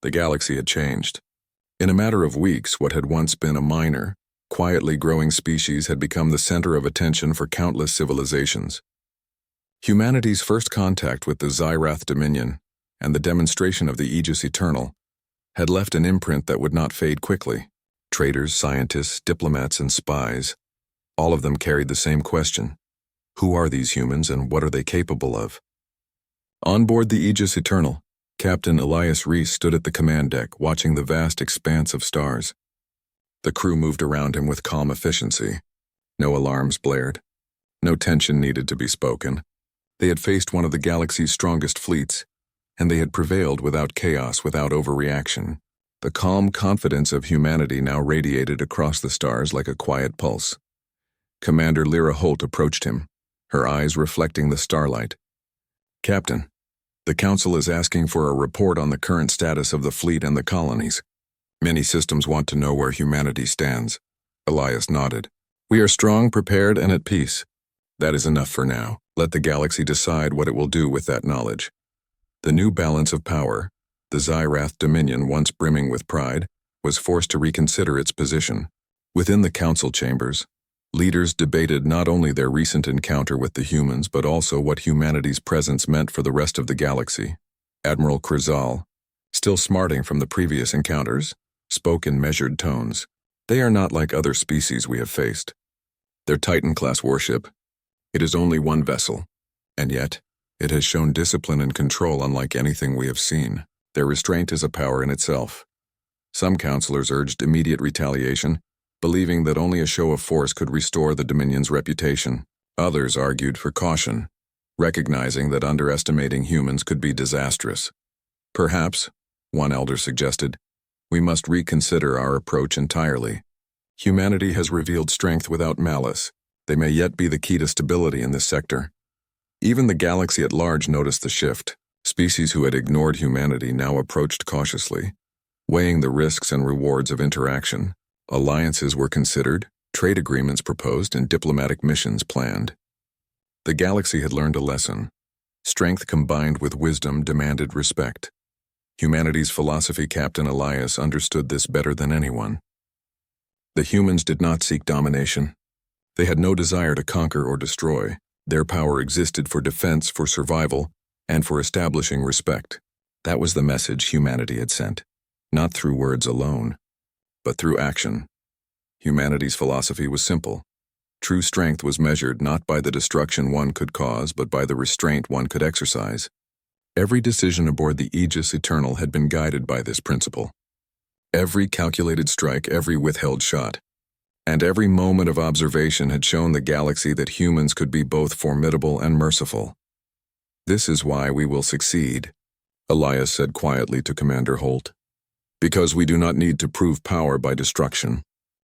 The galaxy had changed. In a matter of weeks, what had once been a minor, quietly growing species had become the center of attention for countless civilizations. Humanity's first contact with the Xyrath Dominion and the demonstration of the Aegis Eternal had left an imprint that would not fade quickly. Traders, scientists, diplomats, and spies, all of them carried the same question. Who are these humans and what are they capable of? On board the Aegis Eternal, Captain Elias Reese stood at the command deck, watching the vast expanse of stars. The crew moved around him with calm efficiency. No alarms blared. No tension needed to be spoken. They had faced one of the galaxy's strongest fleets, and they had prevailed without chaos, without overreaction. The calm confidence of humanity now radiated across the stars like a quiet pulse. Commander Lyra Holt approached him, her eyes reflecting the starlight. "Captain, the Council is asking for a report on the current status of the fleet and the colonies. Many systems want to know where humanity stands." Elias nodded. "We are strong, prepared, and at peace. That is enough for now. Let the galaxy decide what it will do with that knowledge." The new balance of power, the Xyrath Dominion once brimming with pride, was forced to reconsider its position. Within the council chambers, leaders debated not only their recent encounter with the humans but also what humanity's presence meant for the rest of the galaxy. Admiral Krizal, still smarting from the previous encounters, spoke in measured tones. "They are not like other species we have faced. Their Titan-class warship, it is only one vessel, and yet it has shown discipline and control unlike anything we have seen. Their restraint is a power in itself." Some counselors urged immediate retaliation, believing that only a show of force could restore the Dominion's reputation. Others argued for caution, recognizing that underestimating humans could be disastrous. "Perhaps," one elder suggested, "we must reconsider our approach entirely. Humanity has revealed strength without malice. They may yet be the key to stability in this sector." Even the galaxy at large noticed the shift. Species who had ignored humanity now approached cautiously, weighing the risks and rewards of interaction. Alliances were considered, trade agreements proposed, and diplomatic missions planned. The galaxy had learned a lesson. Strength combined with wisdom demanded respect. Humanity's philosophy Captain Elias understood this better than anyone. The humans did not seek domination. They had no desire to conquer or destroy. Their power existed for defense, for survival, and for establishing respect. That was the message humanity had sent, not through words alone, but through action. Humanity's philosophy was simple. True strength was measured not by the destruction one could cause, but by the restraint one could exercise. Every decision aboard the Aegis Eternal had been guided by this principle. Every calculated strike, every withheld shot, and every moment of observation had shown the galaxy that humans could be both formidable and merciful. "This is why we will succeed," Elias said quietly to Commander Holt. "Because we do not need to prove power by destruction.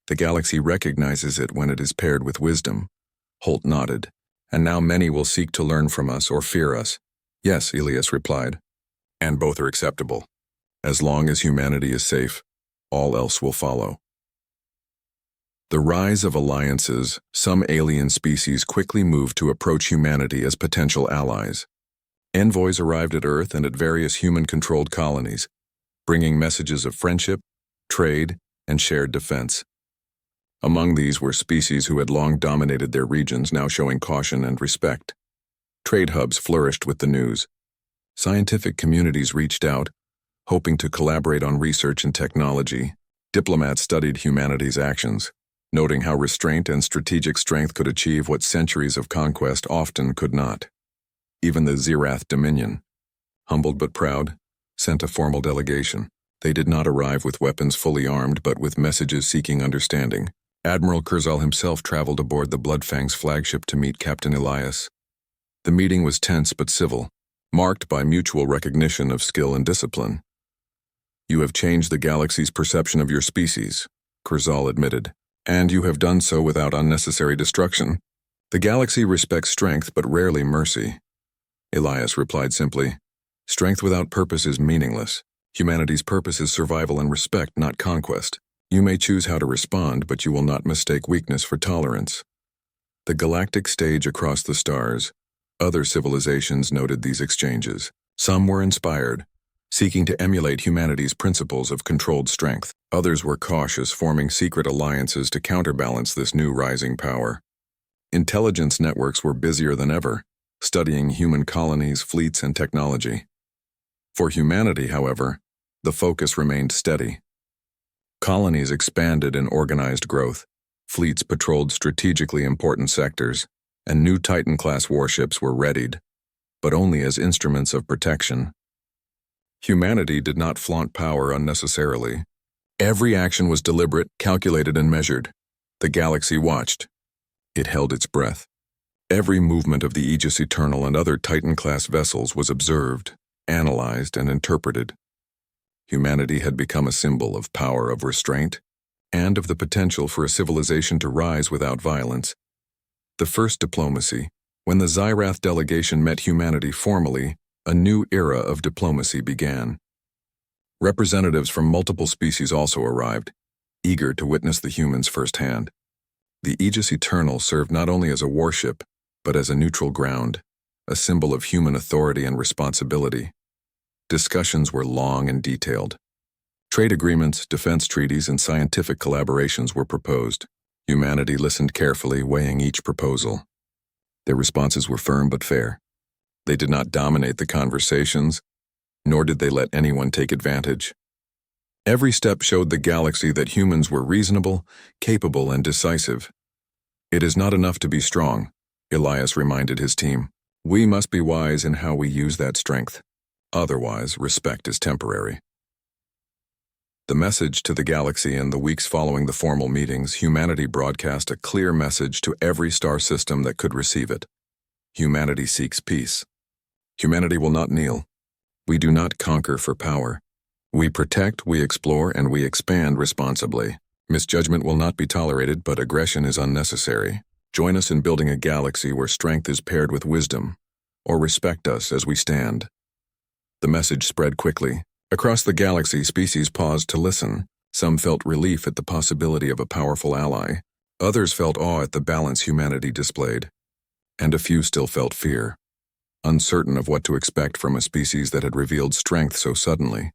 The galaxy recognizes it when it is paired with wisdom." Holt nodded. "And now many will seek to learn from us or fear us." "Yes," Elias replied. "And both are acceptable. As long as humanity is safe, all else will follow." The rise of alliances, some alien species quickly moved to approach humanity as potential allies. Envoys arrived at Earth and at various human-controlled colonies, bringing messages of friendship, trade, and shared defense. Among these were species who had long dominated their regions, now showing caution and respect. Trade hubs flourished with the news. Scientific communities reached out, hoping to collaborate on research and technology. Diplomats studied humanity's actions, noting how restraint and strategic strength could achieve what centuries of conquest often could not. Even the Xyrath Dominion, humbled but proud, sent a formal delegation. They did not arrive with weapons fully armed, but with messages seeking understanding. Admiral Krizal himself traveled aboard the Bloodfang's flagship to meet Captain Elias. The meeting was tense but civil, marked by mutual recognition of skill and discipline. "You have changed the galaxy's perception of your species," Krizal admitted, "and you have done so without unnecessary destruction. The galaxy respects strength but rarely mercy." Elias replied simply, "Strength without purpose is meaningless. Humanity's purpose is survival and respect, not conquest. You may choose how to respond, but you will not mistake weakness for tolerance." The galactic stage across the stars, other civilizations noted these exchanges. Some were inspired, seeking to emulate humanity's principles of controlled strength. Others were cautious, forming secret alliances to counterbalance this new rising power. Intelligence networks were busier than ever, studying human colonies, fleets, and technology. For humanity, however, the focus remained steady. Colonies expanded in organized growth, fleets patrolled strategically important sectors, and new Titan-class warships were readied, but only as instruments of protection. Humanity did not flaunt power unnecessarily. Every action was deliberate, calculated, and measured. The galaxy watched. It held its breath. Every movement of the Aegis Eternal and other Titan-class vessels was observed, analyzed, and interpreted. Humanity had become a symbol of power, of restraint, and of the potential for a civilization to rise without violence. The first diplomacy, when the Xyrath delegation met humanity formally, a new era of diplomacy began. Representatives from multiple species also arrived, eager to witness the humans firsthand. The Aegis Eternal served not only as a warship, but as a neutral ground, a symbol of human authority and responsibility. Discussions were long and detailed. Trade agreements, defense treaties, and scientific collaborations were proposed. Humanity listened carefully, weighing each proposal. Their responses were firm but fair. They did not dominate the conversations, nor did they let anyone take advantage. Every step showed the galaxy that humans were reasonable, capable, and decisive. "It is not enough to be strong," Elias reminded his team. "We must be wise in how we use that strength. Otherwise, respect is temporary." The message to the galaxy in the weeks following the formal meetings, humanity broadcast a clear message to every star system that could receive it. Humanity seeks peace. Humanity will not kneel. We do not conquer for power. We protect, we explore, and we expand responsibly. Misjudgment will not be tolerated, but aggression is unnecessary. Join us in building a galaxy where strength is paired with wisdom, or respect us as we stand. The message spread quickly. Across the galaxy, species paused to listen. Some felt relief at the possibility of a powerful ally. Others felt awe at the balance humanity displayed. And a few still felt fear, uncertain of what to expect from a species that had revealed strength so suddenly.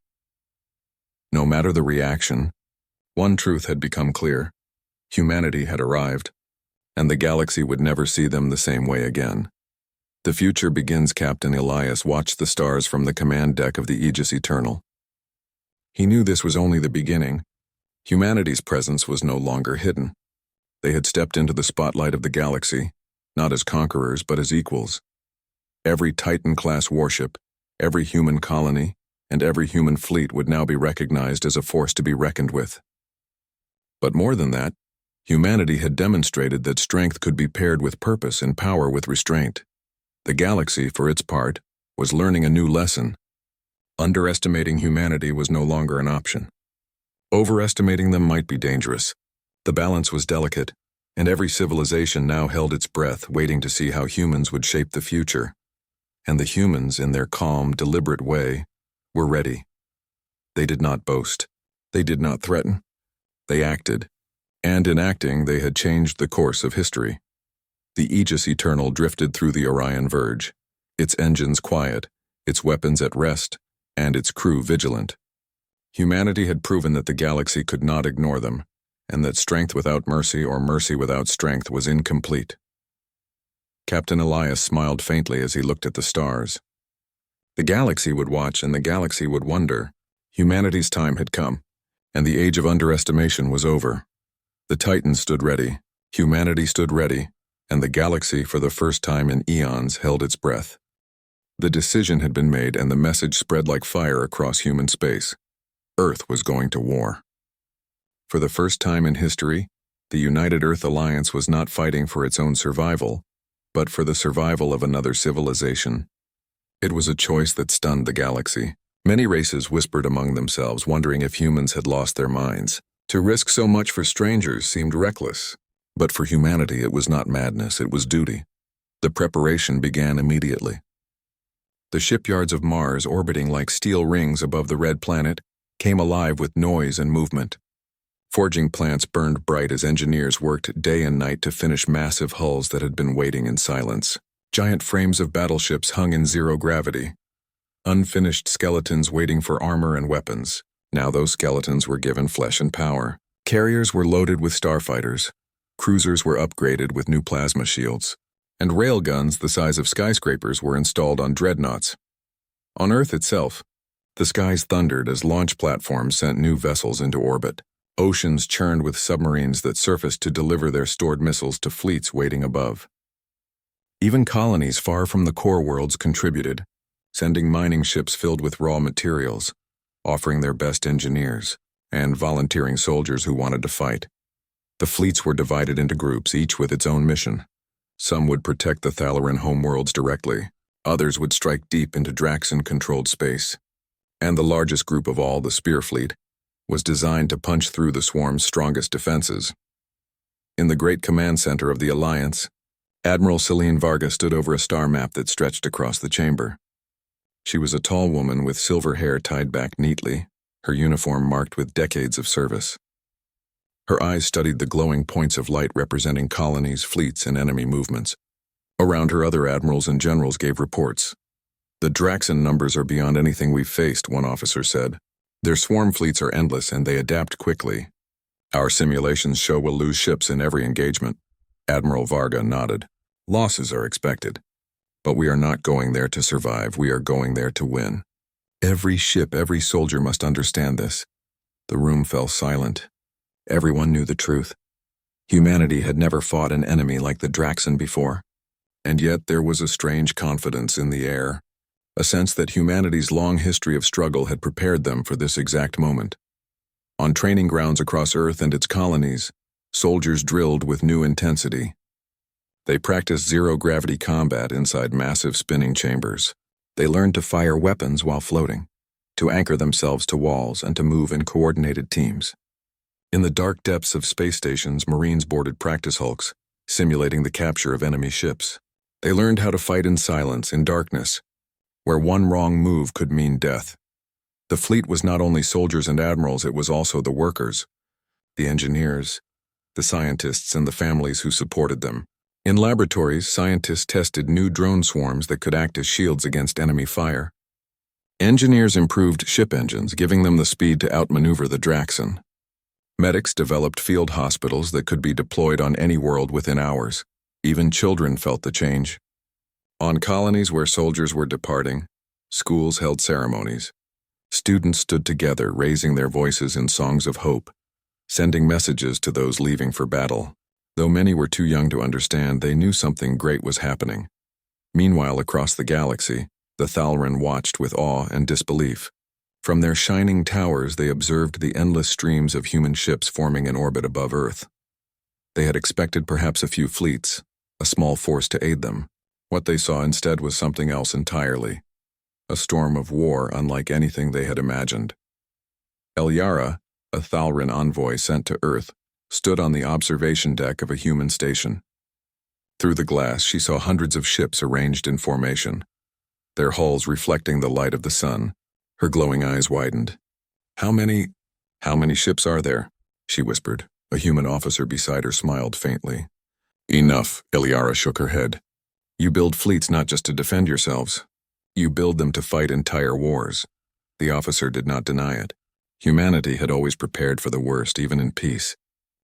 No matter the reaction, one truth had become clear. Humanity had arrived, and the galaxy would never see them the same way again. "The future begins," Captain Elias watched the stars from the command deck of the Aegis Eternal. He knew this was only the beginning. Humanity's presence was no longer hidden. They had stepped into the spotlight of the galaxy, not as conquerors but as equals. Every Titan-class warship, every human colony, and every human fleet would now be recognized as a force to be reckoned with. But more than that, humanity had demonstrated that strength could be paired with purpose and power with restraint. The galaxy, for its part, was learning a new lesson. Underestimating humanity was no longer an option. Overestimating them might be dangerous. The balance was delicate, and every civilization now held its breath, waiting to see how humans would shape the future. And the humans, in their calm, deliberate way, were ready. They did not boast. They did not threaten. They acted. And in acting, they had changed the course of history. The Aegis Eternal drifted through the Orion Verge, its engines quiet, its weapons at rest, and its crew vigilant. Humanity had proven that the galaxy could not ignore them, and that strength without mercy or mercy without strength was incomplete. Captain Elias smiled faintly as he looked at the stars. The galaxy would watch and the galaxy would wonder. Humanity's time had come, and the age of underestimation was over. The Titans stood ready, humanity stood ready, and the galaxy, for the first time in eons, held its breath. The decision had been made, and the message spread like fire across human space. Earth was going to war. For the first time in history, the United Earth Alliance was not fighting for its own survival, but for the survival of another civilization. It was a choice that stunned the galaxy. Many races whispered among themselves, wondering if humans had lost their minds. To risk so much for strangers seemed reckless. But for humanity, it was not madness, it was duty. The preparation began immediately. The shipyards of Mars, orbiting like steel rings above the red planet, came alive with noise and movement. Forging plants burned bright as engineers worked day and night to finish massive hulls that had been waiting in silence. Giant frames of battleships hung in zero gravity. Unfinished skeletons waiting for armor and weapons. Now those skeletons were given flesh and power. Carriers were loaded with starfighters. Cruisers were upgraded with new plasma shields. And railguns the size of skyscrapers were installed on dreadnoughts. On Earth itself, the skies thundered as launch platforms sent new vessels into orbit. Oceans churned with submarines that surfaced to deliver their stored missiles to fleets waiting above. Even colonies far from the core worlds contributed, sending mining ships filled with raw materials, offering their best engineers, and volunteering soldiers who wanted to fight. The fleets were divided into groups, each with its own mission. Some would protect the Thalaran homeworlds directly, others would strike deep into Draxan-controlled space. And the largest group of all, the Spear Fleet, was designed to punch through the swarm's strongest defenses. In the great command center of the Alliance, Admiral Celine Varga stood over a star map that stretched across the chamber. She was a tall woman with silver hair tied back neatly, her uniform marked with decades of service. Her eyes studied the glowing points of light representing colonies, fleets, and enemy movements. Around her, other admirals and generals gave reports. "The Draxan numbers are beyond anything we've faced," one officer said. "Their swarm fleets are endless and they adapt quickly. Our simulations show we'll lose ships in every engagement." Admiral Varga nodded. "Losses are expected. But we are not going there to survive, we are going there to win. Every ship, every soldier must understand this." The room fell silent. Everyone knew the truth. Humanity had never fought an enemy like the Draxan before. And yet there was a strange confidence in the air, a sense that humanity's long history of struggle had prepared them for this exact moment. On training grounds across Earth and its colonies, soldiers drilled with new intensity. They practiced zero-gravity combat inside massive spinning chambers. They learned to fire weapons while floating, to anchor themselves to walls, and to move in coordinated teams. In the dark depths of space stations, Marines boarded practice hulks, simulating the capture of enemy ships. They learned how to fight in silence, in darkness, where one wrong move could mean death. The fleet was not only soldiers and admirals, it was also the workers, the engineers, the scientists, and the families who supported them. In laboratories, scientists tested new drone swarms that could act as shields against enemy fire. Engineers improved ship engines, giving them the speed to outmaneuver the Draxan. Medics developed field hospitals that could be deployed on any world within hours. Even children felt the change. On colonies where soldiers were departing, schools held ceremonies. Students stood together, raising their voices in songs of hope, sending messages to those leaving for battle. Though many were too young to understand, they knew something great was happening. Meanwhile, across the galaxy, the Thalaran watched with awe and disbelief. From their shining towers, they observed the endless streams of human ships forming in orbit above Earth. They had expected perhaps a few fleets, a small force to aid them. What they saw instead was something else entirely. A storm of war unlike anything they had imagined. Lyra, a Thalaran envoy sent to Earth, stood on the observation deck of a human station. Through the glass, she saw hundreds of ships arranged in formation, their hulls reflecting the light of the sun. Her glowing eyes widened. How many ships are there?" she whispered. A human officer beside her smiled faintly. "Enough," Lyra shook her head. "You build fleets not just to defend yourselves. You build them to fight entire wars." The officer did not deny it. Humanity had always prepared for the worst, even in peace.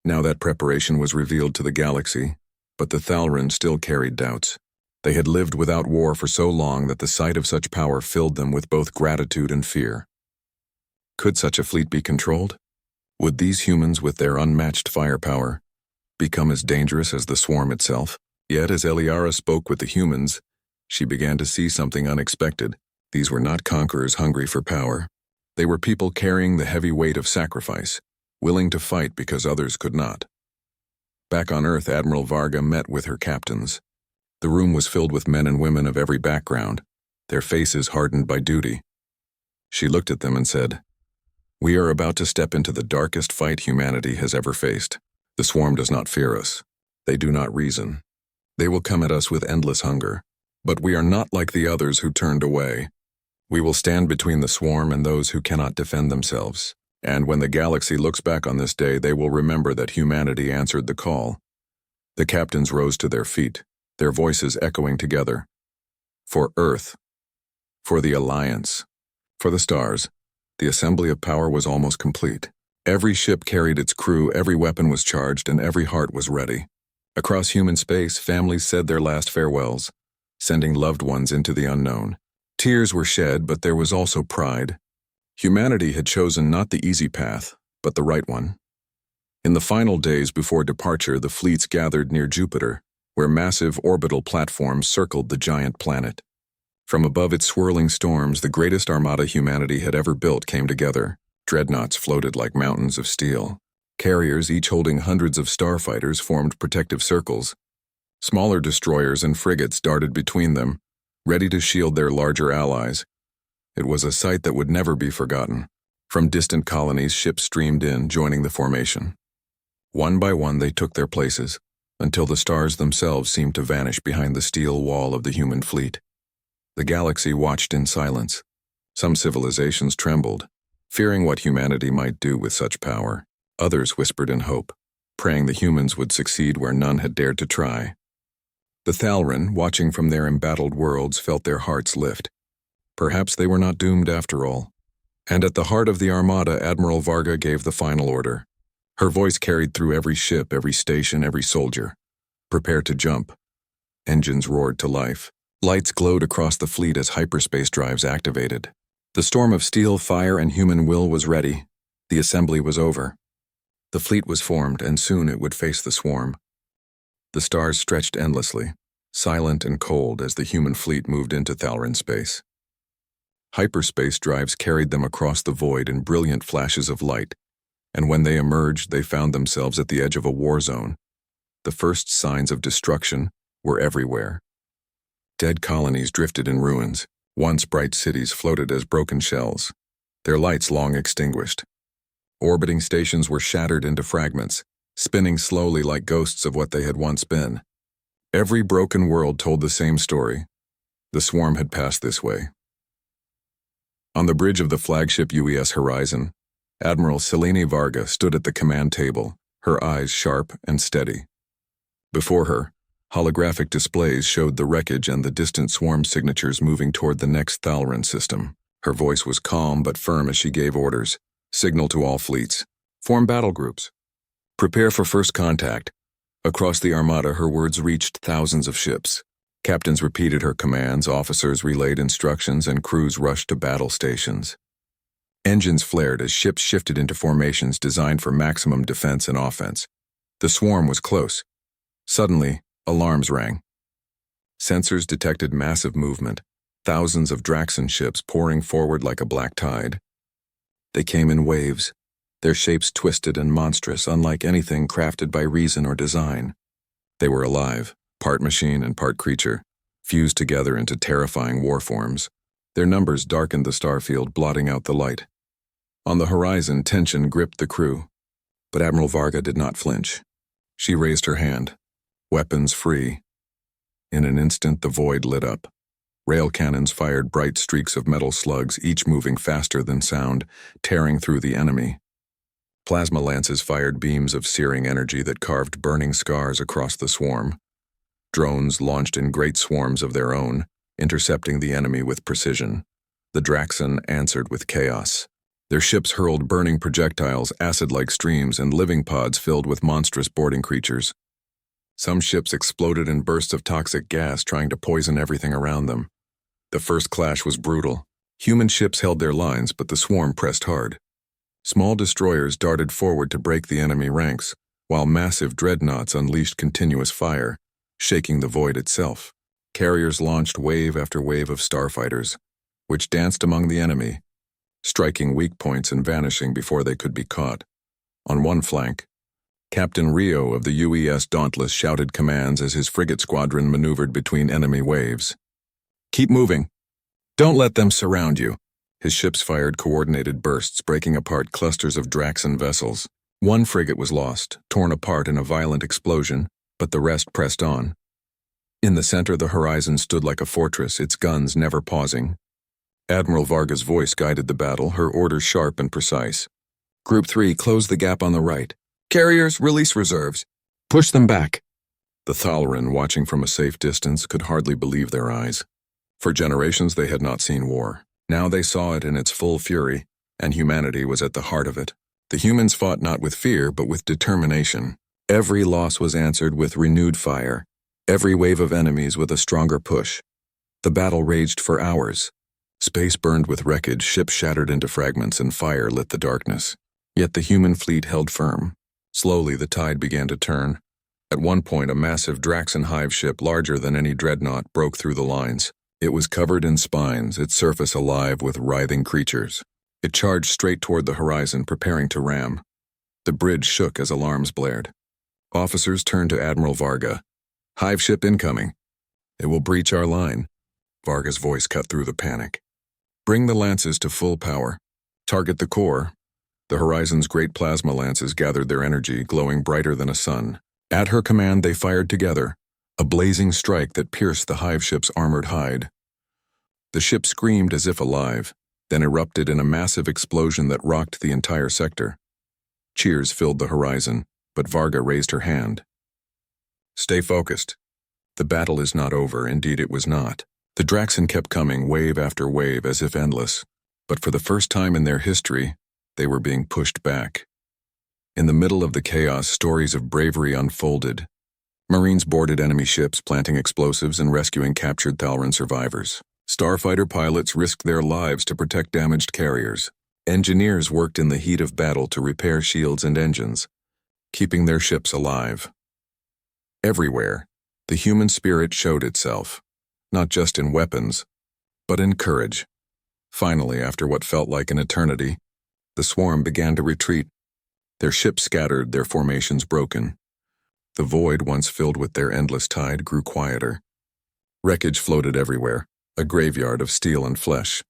Now that preparation was revealed to the galaxy, but the Thalaran still carried doubts. They had lived without war for so long that the sight of such power filled them with both gratitude and fear. Could such a fleet be controlled? Would these humans, with their unmatched firepower, become as dangerous as the swarm itself? Yet as Lyra spoke with the humans, she began to see something unexpected. These were not conquerors hungry for power. They were people carrying the heavy weight of sacrifice, willing to fight because others could not. Back on Earth, Admiral Varga met with her captains. The room was filled with men and women of every background, their faces hardened by duty. She looked at them and said, "We are about to step into the darkest fight humanity has ever faced. The swarm does not fear us. They do not reason. They will come at us with endless hunger. But we are not like the others who turned away. We will stand between the swarm and those who cannot defend themselves. And when the galaxy looks back on this day, they will remember that humanity answered the call." The captains rose to their feet, their voices echoing together. "For Earth, For the Alliance. For the stars. The assembly of power was almost complete. Every ship carried its crew, every weapon was charged, and every heart was ready. Across human space, families said their last farewells, sending loved ones into the unknown. Tears were shed, but there was also pride. Humanity had chosen not the easy path, but the right one. In the final days before departure, the fleets gathered near Jupiter, where massive orbital platforms circled the giant planet. From above its swirling storms, the greatest armada humanity had ever built came together. Dreadnoughts floated like mountains of steel. Carriers, each holding hundreds of starfighters, formed protective circles. Smaller destroyers and frigates darted between them, ready to shield their larger allies. It was a sight that would never be forgotten. From distant colonies, ships streamed in, joining the formation. One by one, they took their places, until the stars themselves seemed to vanish behind the steel wall of the human fleet. The galaxy watched in silence. Some civilizations trembled, fearing what humanity might do with such power. Others whispered in hope, praying the humans would succeed where none had dared to try. The Thalren, watching from their embattled worlds, felt their hearts lift. Perhaps they were not doomed after all. And at the heart of the armada, Admiral Varga gave the final order. Her voice carried through every ship, every station, every soldier. Prepare to jump. Engines roared to life. Lights glowed across the fleet as hyperspace drives activated. The storm of steel, fire, and human will was ready. The assembly was over. The fleet was formed, and soon it would face the swarm. The stars stretched endlessly, silent and cold as the human fleet moved into Thalren space. Hyperspace drives carried them across the void in brilliant flashes of light, and when they emerged, they found themselves at the edge of a war zone. The first signs of destruction were everywhere. Dead colonies drifted in ruins. Once bright cities floated as broken shells, their lights long extinguished. Orbiting stations were shattered into fragments, spinning slowly like ghosts of what they had once been. Every broken world told the same story. The swarm had passed this way. On the bridge of the flagship UES Horizon, Admiral Selene Varga stood at the command table, her eyes sharp and steady. Before her, holographic displays showed the wreckage and the distant swarm signatures moving toward the next Thalren system. Her voice was calm but firm as she gave orders. Signal to all fleets. Form battle groups. Prepare for first contact. Across the armada, her words reached thousands of ships. Captains repeated her commands, officers relayed instructions, and crews rushed to battle stations. Engines flared as ships shifted into formations designed for maximum defense and offense. The swarm was close. Suddenly, alarms rang. Sensors detected massive movement, thousands of Draxan ships pouring forward like a black tide. They came in waves, their shapes twisted and monstrous, unlike anything crafted by reason or design. They were alive, part machine and part creature, fused together into terrifying war forms. Their numbers darkened the starfield, blotting out the light. On the horizon, tension gripped the crew, but Admiral Varga did not flinch. She raised her hand. Weapons free. In an instant, the void lit up. Rail cannons fired bright streaks of metal slugs, each moving faster than sound, tearing through the enemy. Plasma lances fired beams of searing energy that carved burning scars across the swarm. Drones launched in great swarms of their own, intercepting the enemy with precision. The Draxan answered with chaos. Their ships hurled burning projectiles, acid-like streams, and living pods filled with monstrous boarding creatures. Some ships exploded in bursts of toxic gas, trying to poison everything around them. The first clash was brutal. Human ships held their lines, but the swarm pressed hard. Small destroyers darted forward to break the enemy ranks, while massive dreadnoughts unleashed continuous fire, shaking the void itself. Carriers launched wave after wave of starfighters, which danced among the enemy, striking weak points and vanishing before they could be caught. On one flank, Captain Rio of the UES Dauntless shouted commands as his frigate squadron maneuvered between enemy waves. "Keep moving. Don't let them surround you." His ships fired coordinated bursts, breaking apart clusters of Draxan vessels. One frigate was lost, torn apart in a violent explosion, but the rest pressed on. In the center, the horizon stood like a fortress, its guns never pausing. Admiral Varga's voice guided the battle, her orders sharp and precise. "Group 3, close the gap on the right. Carriers, release reserves. Push them back." The Thalren, watching from a safe distance, could hardly believe their eyes. For generations they had not seen war. Now they saw it in its full fury, and humanity was at the heart of it. The humans fought not with fear, but with determination. Every loss was answered with renewed fire, every wave of enemies with a stronger push. The battle raged for hours. Space burned with wreckage, ships shattered into fragments, and fire lit the darkness. Yet the human fleet held firm. Slowly the tide began to turn. At one point, a massive Draxon hive ship larger than any dreadnought broke through the lines. It was covered in spines, its surface alive with writhing creatures. It charged straight toward the horizon, preparing to ram. The bridge shook as alarms blared. Officers turned to Admiral Varga. "Hive ship incoming. It will breach our line." Varga's voice cut through the panic. "Bring the lances to full power. Target the core." The horizon's great plasma lances gathered their energy, glowing brighter than a sun. At her command, they fired together, a blazing strike that pierced the hive ship's armored hide. The ship screamed as if alive, then erupted in a massive explosion that rocked the entire sector. Cheers filled the horizon, but Varga raised her hand. "Stay focused. The battle is not over." Indeed, it was not. The Draxon kept coming, wave after wave, as if endless. But for the first time in their history, they were being pushed back. In the middle of the chaos, stories of bravery unfolded. Marines boarded enemy ships, planting explosives and rescuing captured Thalran survivors. Starfighter pilots risked their lives to protect damaged carriers. Engineers worked in the heat of battle to repair shields and engines, keeping their ships alive. Everywhere, the human spirit showed itself, not just in weapons, but in courage. Finally, after what felt like an eternity, the swarm began to retreat. Their ships scattered, their formations broken. The void, once filled with their endless tide, grew quieter. Wreckage floated everywhere, a graveyard of steel and flesh.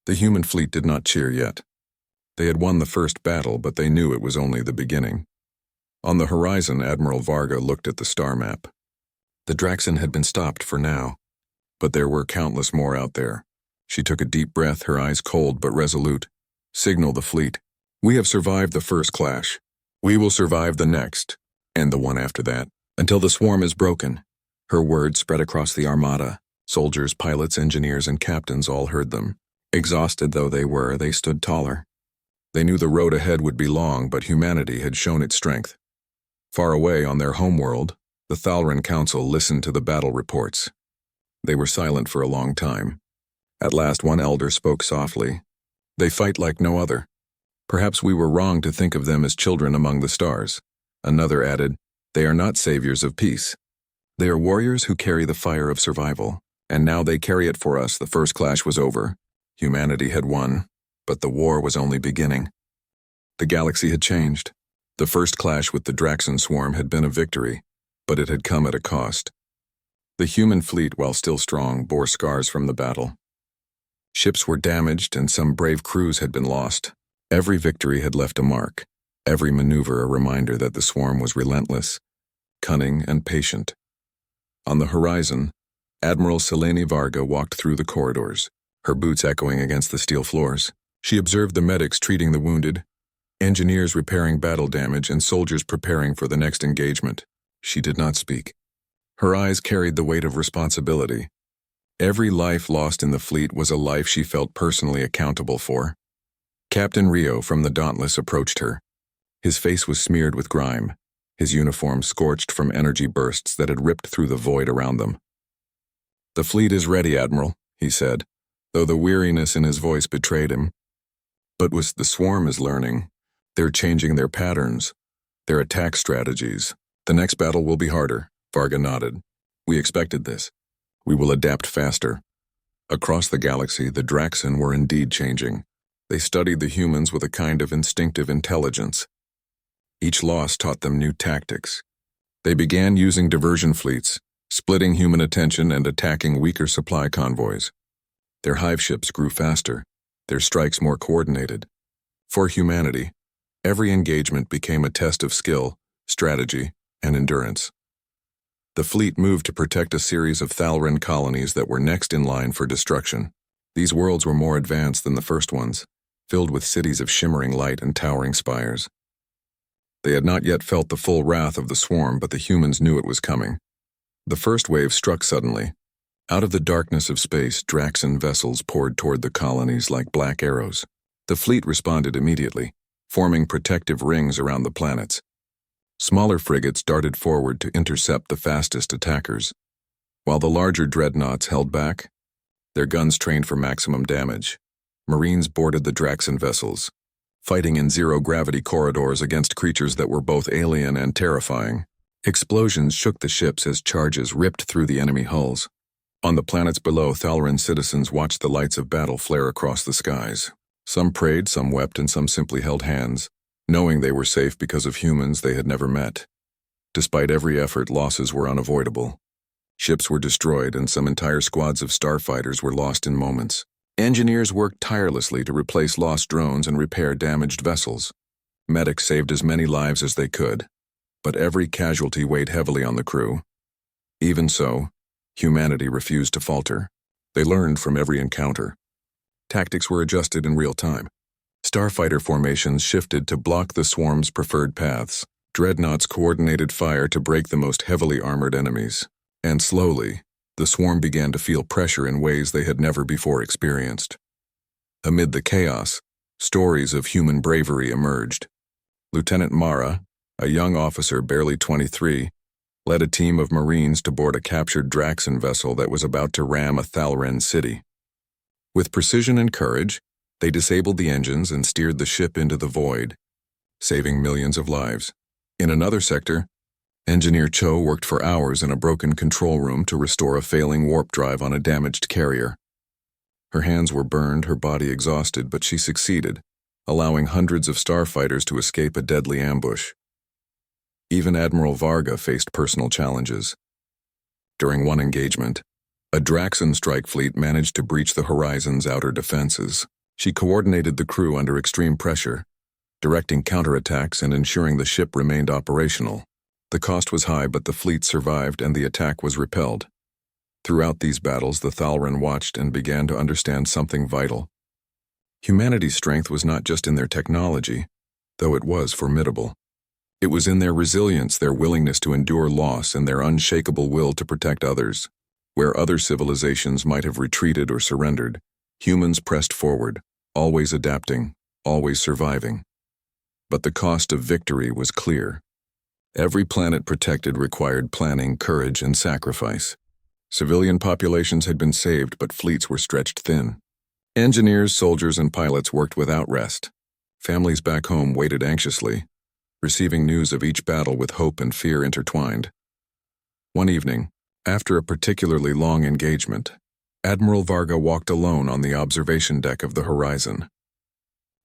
The human fleet did not cheer yet. They had won the first battle, but they knew it was only the beginning. On the horizon, Admiral Varga looked at the star map. The Draxon had been stopped for now, but there were countless more out there. She took a deep breath, her eyes cold but resolute. "Signal the fleet. We have survived the first clash. We will survive the next, and the one after that, until the swarm is broken." Her words spread across the armada. Soldiers, pilots, engineers, and captains all heard them. Exhausted though they were, they stood taller. They knew the road ahead would be long, but humanity had shown its strength. Far away on their homeworld, the Thalran Council listened to the battle reports. They were silent for a long time. At last, one elder spoke softly. "They fight like no other. Perhaps we were wrong to think of them as children among the stars." Another added, "They are not saviors of peace. They are warriors who carry the fire of survival, and now they carry it for us." The first clash was over. Humanity had won, but the war was only beginning. The galaxy had changed. The first clash with the Draxon swarm had been a victory, but it had come at a cost. The human fleet, while still strong, bore scars from the battle. Ships were damaged and some brave crews had been lost. Every victory had left a mark, every maneuver a reminder that the swarm was relentless, cunning, and patient. On the horizon, Admiral Selene Varga walked through the corridors, her boots echoing against the steel floors. She observed the medics treating the wounded, engineers repairing battle damage, and soldiers preparing for the next engagement. She did not speak. Her eyes carried the weight of responsibility. Every life lost in the fleet was a life she felt personally accountable for. Captain Rio from the Dauntless approached her. His face was smeared with grime, his uniform scorched from energy bursts that had ripped through the void around them. "The fleet is ready, Admiral," he said, though the weariness in his voice betrayed him. "But what the swarm is learning, they're changing their patterns, their attack strategies. The next battle will be harder." Varga nodded. "We expected this. We will adapt faster." Across the galaxy, the Draxon were indeed changing. They studied the humans with a kind of instinctive intelligence. Each loss taught them new tactics. They began using diversion fleets, splitting human attention and attacking weaker supply convoys. Their hive ships grew faster, their strikes more coordinated. For humanity, every engagement became a test of skill, strategy, and endurance. The fleet moved to protect a series of Thalran colonies that were next in line for destruction. These worlds were more advanced than the first ones, filled with cities of shimmering light and towering spires. They had not yet felt the full wrath of the swarm, but the humans knew it was coming. The first wave struck suddenly, Out of the darkness of space, Draxan vessels poured toward the colonies like black arrows. The fleet responded immediately, forming protective rings around the planets. Smaller frigates darted forward to intercept the fastest attackers, while the larger dreadnoughts held back, their guns trained for maximum damage. Marines boarded the Draxan vessels, fighting in zero-gravity corridors against creatures that were both alien and terrifying. Explosions shook the ships as charges ripped through the enemy hulls. On the planets below, Thalran citizens watched the lights of battle flare across the skies. Some prayed, some wept, and some simply held hands, knowing they were safe because of humans they had never met. Despite every effort, losses were unavoidable. Ships were destroyed, and some entire squads of starfighters were lost in moments. Engineers worked tirelessly to replace lost drones and repair damaged vessels. Medics saved as many lives as they could, but every casualty weighed heavily on the crew. Even so, humanity refused to falter. They learned from every encounter. Tactics were adjusted in real time. Starfighter formations shifted to block the swarm's preferred paths. Dreadnoughts coordinated fire to break the most heavily armored enemies. And slowly, the swarm began to feel pressure in ways they had never before experienced. Amid the chaos, stories of human bravery emerged. Lieutenant Mara, a young officer barely 23, led a team of Marines to board a captured Draxan vessel that was about to ram a Thalran city. With precision and courage, they disabled the engines and steered the ship into the void, saving millions of lives. In another sector, Engineer Cho worked for hours in a broken control room to restore a failing warp drive on a damaged carrier. Her hands were burned, her body exhausted, but she succeeded, allowing hundreds of starfighters to escape a deadly ambush. Even Admiral Varga faced personal challenges. During one engagement, a Draxan strike fleet managed to breach the Horizon's outer defenses. She coordinated the crew under extreme pressure, directing counterattacks and ensuring the ship remained operational. The cost was high, but the fleet survived and the attack was repelled. Throughout these battles, the Thalran watched and began to understand something vital. Humanity's strength was not just in their technology, though it was formidable. It was in their resilience, their willingness to endure loss, and their unshakable will to protect others. Where other civilizations might have retreated or surrendered, humans pressed forward, always adapting, always surviving. But the cost of victory was clear. Every planet protected required planning, courage, and sacrifice. Civilian populations had been saved, but fleets were stretched thin. Engineers, soldiers, and pilots worked without rest. Families back home waited anxiously, receiving news of each battle with hope and fear intertwined. One evening, after a particularly long engagement, Admiral Varga walked alone on the observation deck of the Horizon.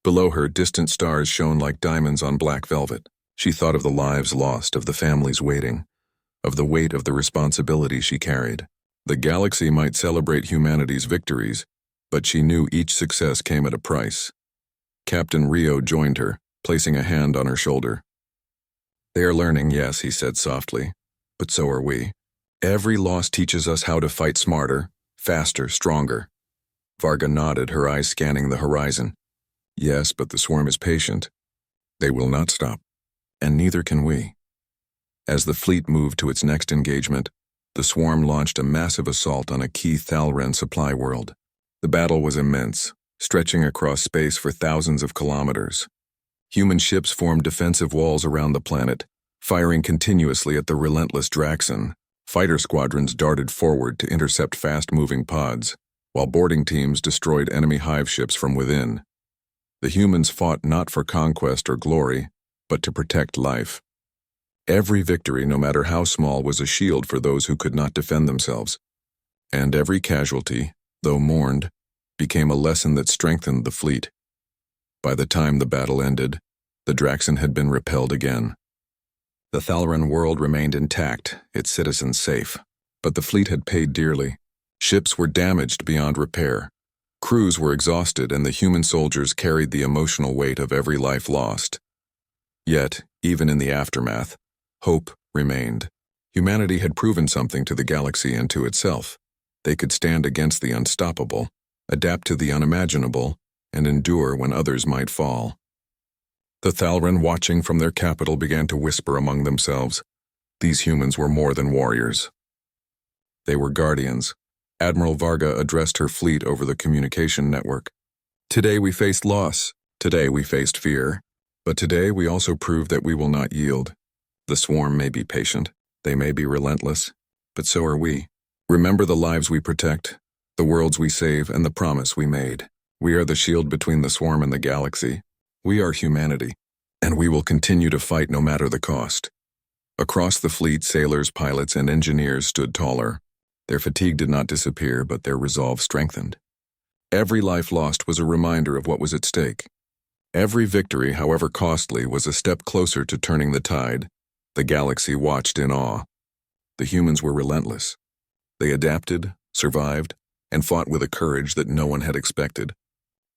Below her, distant stars shone like diamonds on black velvet. She thought of the lives lost, of the families waiting, of the weight of the responsibility she carried. The galaxy might celebrate humanity's victories, but she knew each success came at a price. Captain Rio joined her, placing a hand on her shoulder. "They are learning, yes," he said softly, "but so are we. Every loss teaches us how to fight smarter, faster, stronger." Varga nodded, her eyes scanning the horizon. "Yes, but the swarm is patient. They will not stop. And neither can we." As the fleet moved to its next engagement, the swarm launched a massive assault on a key Thalran supply world. The battle was immense, stretching across space for thousands of kilometers. Human ships formed defensive walls around the planet, firing continuously at the relentless Draxan. Fighter squadrons darted forward to intercept fast-moving pods, while boarding teams destroyed enemy hive ships from within. The humans fought not for conquest or glory, but to protect life. Every victory, no matter how small, was a shield for those who could not defend themselves. And every casualty, though mourned, became a lesson that strengthened the fleet. By the time the battle ended, the Draxan had been repelled again. The Thalran world remained intact, its citizens safe, but the fleet had paid dearly. Ships were damaged beyond repair. Crews were exhausted, and the human soldiers carried the emotional weight of every life lost. Yet, even in the aftermath, hope remained. Humanity had proven something to the galaxy and to itself. They could stand against the unstoppable, adapt to the unimaginable, and endure when others might fall. The Thalran, watching from their capital, began to whisper among themselves. These humans were more than warriors. They were guardians, Admiral Varga addressed her fleet over the communication network. Today we faced loss. Today we faced fear. But today we also proved that we will not yield. The swarm may be patient. They may be relentless. But so are we. Remember the lives we protect, the worlds we save, and the promise we made. We are the shield between the swarm and the galaxy. We are humanity. And we will continue to fight no matter the cost. Across the fleet, sailors, pilots, and engineers stood taller. Their fatigue did not disappear, but their resolve strengthened. Every life lost was a reminder of what was at stake. Every victory, however costly, was a step closer to turning the tide. The galaxy watched in awe. The humans were relentless. They adapted, survived, and fought with a courage that no one had expected.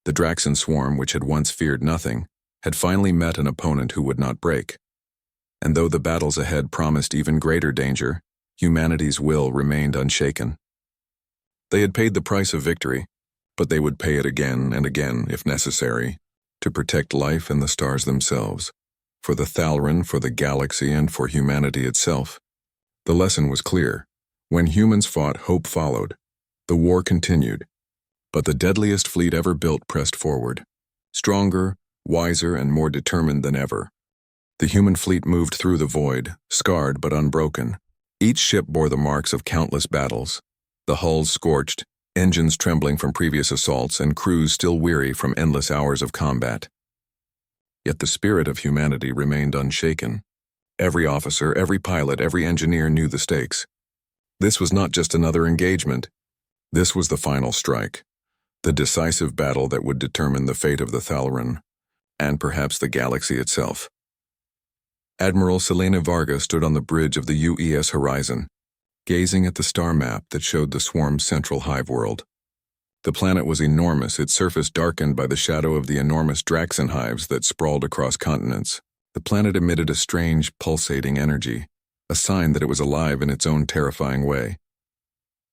The Draxan swarm, which had once feared nothing, had finally met an opponent who would not break. And though the battles ahead promised even greater danger, humanity's will remained unshaken. They had paid the price of victory, but they would pay it again and again, if necessary, to protect life and the stars themselves, for the Thalran, for the galaxy, and for humanity itself. The lesson was clear. When humans fought, hope followed. The war continued. But the deadliest fleet ever built pressed forward, stronger, wiser, and more determined than ever. The human fleet moved through the void, scarred but unbroken. Each ship bore the marks of countless battles, the hulls scorched, engines trembling from previous assaults, and crews still weary from endless hours of combat. Yet the spirit of humanity remained unshaken. Every officer, every pilot, every engineer knew the stakes. This was not just another engagement. This was the final strike, the decisive battle that would determine the fate of the Thalran, and perhaps the galaxy itself. Admiral Selena Varga stood on the bridge of the UES horizon, gazing at the star map that showed the swarm's central hive world. The planet was enormous, its surface darkened by the shadow of the enormous Draxan hives that sprawled across continents. The planet emitted a strange, pulsating energy, a sign that it was alive in its own terrifying way.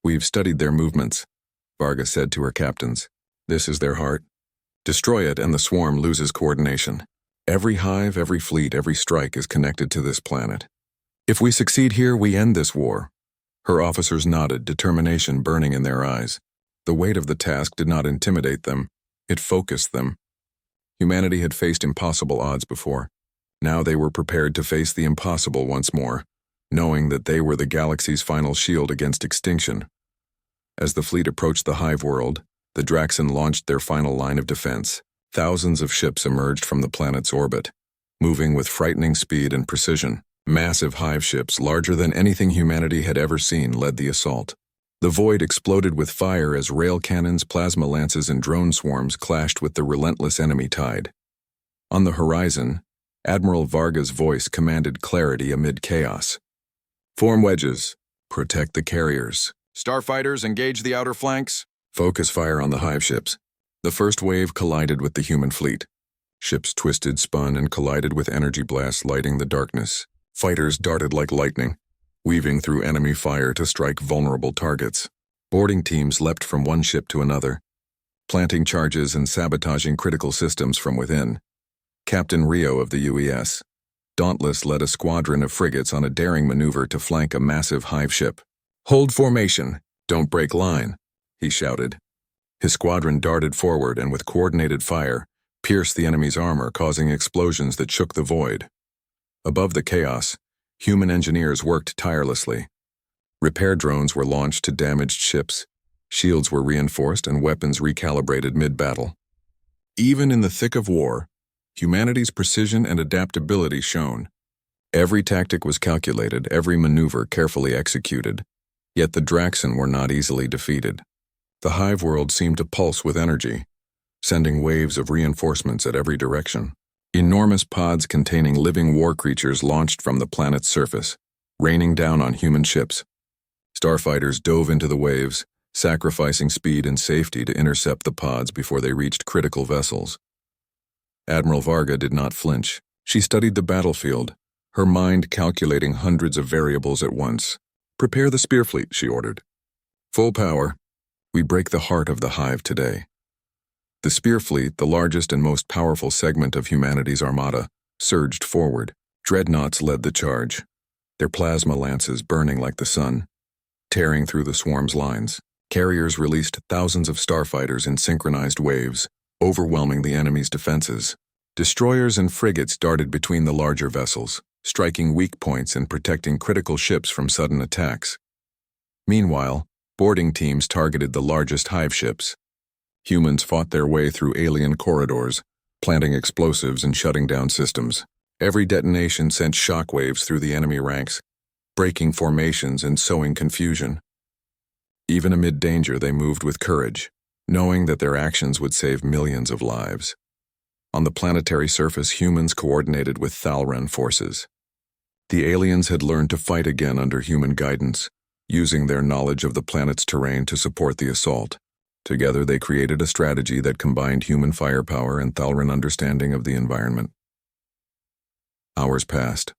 "We've studied their movements," Varga said to her captains. "This is their heart. Destroy it and the swarm loses coordination. Every hive, every fleet, every strike is connected to this planet. If we succeed here, we end this war." Her officers nodded, determination burning in their eyes. The weight of the task did not intimidate them. It focused them. Humanity had faced impossible odds before. Now they were prepared to face the impossible once more, knowing that they were the galaxy's final shield against extinction. As the fleet approached the hive world, the Draxan launched their final line of defense. Thousands of ships emerged from the planet's orbit, moving with frightening speed and precision. Massive hive ships, larger than anything humanity had ever seen, led the assault. The void exploded with fire as rail cannons, plasma lances, and drone swarms clashed with the relentless enemy tide. On the horizon, Admiral Varga's voice commanded clarity amid chaos. "Form wedges. Protect the carriers. Starfighters, engage the outer flanks. Focus fire on the hive ships." The first wave collided with the human fleet. Ships twisted, spun, and collided with energy blasts lighting the darkness. Fighters darted like lightning, weaving through enemy fire to strike vulnerable targets. Boarding teams leapt from one ship to another, planting charges and sabotaging critical systems from within. Captain Rio of the UES, dauntless, led a squadron of frigates on a daring maneuver to flank a massive hive ship. "Hold formation, don't break line," he shouted. His squadron darted forward and with coordinated fire, pierced the enemy's armor, causing explosions that shook the void. Above the chaos, human engineers worked tirelessly. Repair drones were launched to damaged ships, shields were reinforced, and weapons recalibrated mid-battle. Even in the thick of war, humanity's precision and adaptability shone. Every tactic was calculated, every maneuver carefully executed, yet the Draxan were not easily defeated. The hive world seemed to pulse with energy, sending waves of reinforcements at every direction. Enormous pods containing living war creatures launched from the planet's surface, raining down on human ships. Starfighters dove into the waves, sacrificing speed and safety to intercept the pods before they reached critical vessels. Admiral Varga did not flinch. She studied the battlefield, her mind calculating hundreds of variables at once. "Prepare the spear fleet," she ordered. "Full power. We break the heart of the hive today." The spear fleet, the largest and most powerful segment of humanity's armada, surged forward. Dreadnoughts led the charge, their plasma lances burning like the sun, tearing through the swarm's lines. Carriers released thousands of starfighters in synchronized waves, overwhelming the enemy's defenses. Destroyers and frigates darted between the larger vessels, striking weak points and protecting critical ships from sudden attacks. Meanwhile, boarding teams targeted the largest hive ships. Humans fought their way through alien corridors, planting explosives and shutting down systems. Every detonation sent shockwaves through the enemy ranks, breaking formations and sowing confusion. Even amid danger, they moved with courage, knowing that their actions would save millions of lives. On the planetary surface, humans coordinated with Thalran forces. The aliens had learned to fight again under human guidance, using their knowledge of the planet's terrain to support the assault. Together, they created a strategy that combined human firepower and Thalran understanding of the environment. Hours passed.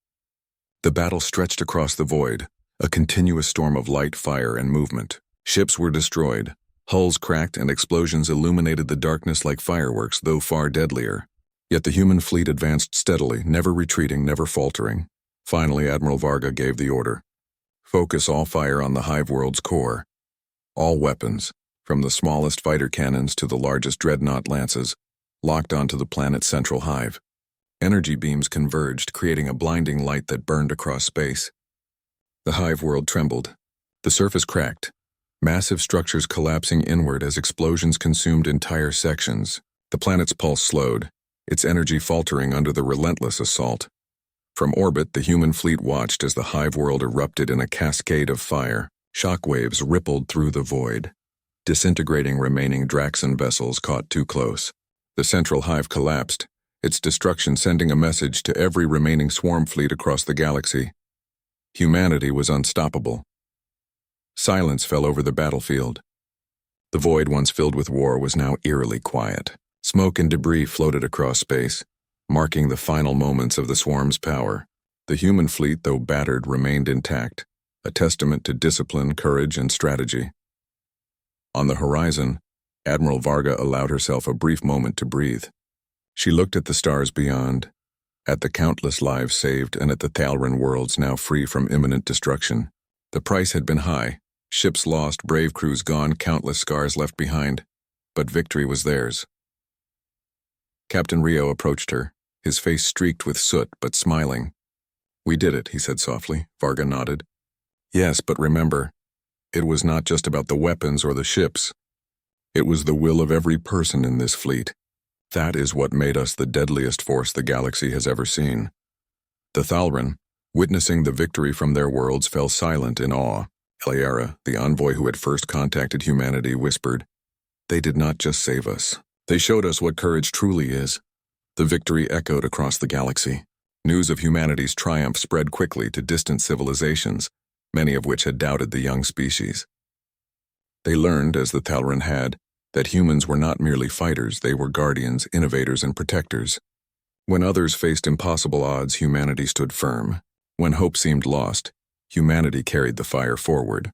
The battle stretched across the void, a continuous storm of light, fire, and movement. Ships were destroyed, hulls cracked, and explosions illuminated the darkness like fireworks, though far deadlier. Yet the human fleet advanced steadily, never retreating, never faltering. Finally, Admiral Varga gave the order. Focus all fire on the hive world's core. All weapons, from the smallest fighter cannons to the largest dreadnought lances, locked onto the planet's central hive. Energy beams converged, creating a blinding light that burned across space. The hive world trembled. The surface cracked, massive structures collapsing inward as explosions consumed entire sections. The planet's pulse slowed, its energy faltering under the relentless assault. From orbit, the human fleet watched as the hive world erupted in a cascade of fire. Shockwaves rippled through the void. Disintegrating remaining Draxan vessels caught too close. The central hive collapsed, its destruction sending a message to every remaining swarm fleet across the galaxy. Humanity was unstoppable. Silence fell over the battlefield. The void once filled with war was now eerily quiet. Smoke and debris floated across space, marking the final moments of the swarm's power. The human fleet, though battered, remained intact, a testament to discipline, courage, and strategy. On the horizon, Admiral Varga allowed herself a brief moment to breathe. She looked at the stars beyond, at the countless lives saved and at the Thalran worlds now free from imminent destruction. The price had been high, ships lost, brave crews gone, countless scars left behind, but victory was theirs. Captain Rio approached her, his face streaked with soot but smiling. "We did it," he said softly. Varga nodded. "Yes, but remember, it was not just about the weapons or the ships. It was the will of every person in this fleet. That is what made us the deadliest force the galaxy has ever seen." The Thalran, witnessing the victory from their worlds, fell silent in awe. Lyra, the envoy who had first contacted humanity, whispered, "They did not just save us. They showed us what courage truly is." The victory echoed across the galaxy. News of humanity's triumph spread quickly to distant civilizations, many of which had doubted the young species. They learned, as the Thalran had, that humans were not merely fighters, they were guardians, innovators, and protectors. When others faced impossible odds, humanity stood firm. When hope seemed lost, humanity carried the fire forward.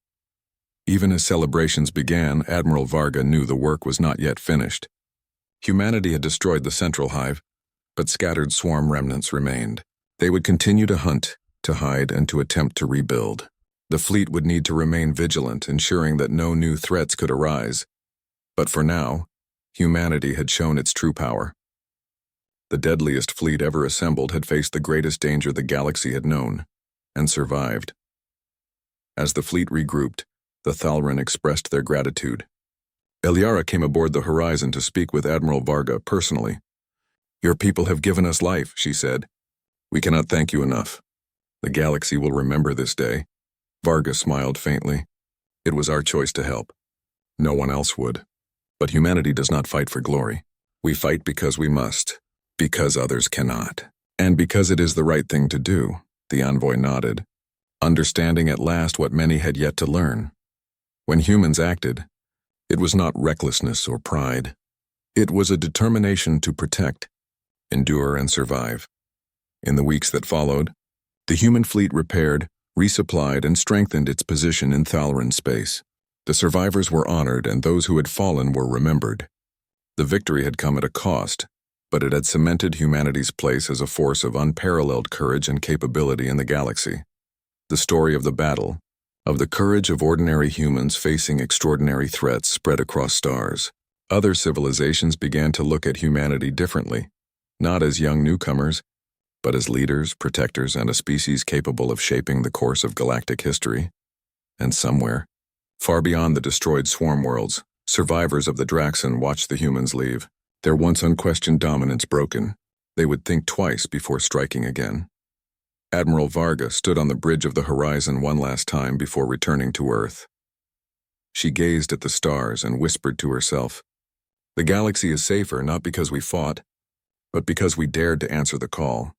Even as celebrations began, Admiral Varga knew the work was not yet finished. Humanity had destroyed the central hive, but scattered swarm remnants remained. They would continue to hunt, to hide, and to attempt to rebuild. The fleet would need to remain vigilant, ensuring that no new threats could arise. But for now, humanity had shown its true power. The deadliest fleet ever assembled had faced the greatest danger the galaxy had known, and survived. As the fleet regrouped, the Thalran expressed their gratitude. Lyra came aboard the horizon to speak with Admiral Varga personally. "Your people have given us life," she said. "We cannot thank you enough. The galaxy will remember this day." Varga smiled faintly. "It was our choice to help. No one else would. But humanity does not fight for glory. We fight because we must, because others cannot, and because it is the right thing to do." The envoy nodded, understanding at last what many had yet to learn. When humans acted, it was not recklessness or pride. It was a determination to protect, endure, and survive. In the weeks that followed, the human fleet repaired, resupplied, and strengthened its position in Thalran space. The survivors were honored, and those who had fallen were remembered. The victory had come at a cost, but it had cemented humanity's place as a force of unparalleled courage and capability in the galaxy. The story of the battle, of the courage of ordinary humans facing extraordinary threats spread across stars. Other civilizations began to look at humanity differently, not as young newcomers, but as leaders, protectors, and a species capable of shaping the course of galactic history. And somewhere, far beyond the destroyed swarm worlds, survivors of the Draxon watched the humans leave, their once unquestioned dominance broken. They would think twice before striking again. Admiral Varga stood on the bridge of the horizon one last time before returning to Earth. She gazed at the stars and whispered to herself, "The galaxy is safer not because we fought, but because we dared to answer the call.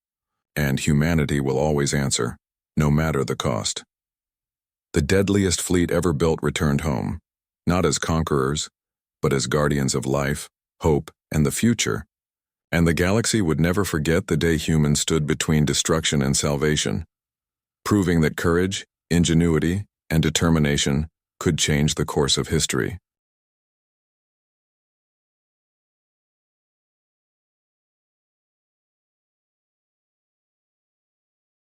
And humanity will always answer, no matter the cost." The deadliest fleet ever built returned home, not as conquerors, but as guardians of life, hope, and the future. And the galaxy would never forget the day humans stood between destruction and salvation, proving that courage, ingenuity, and determination could change the course of history.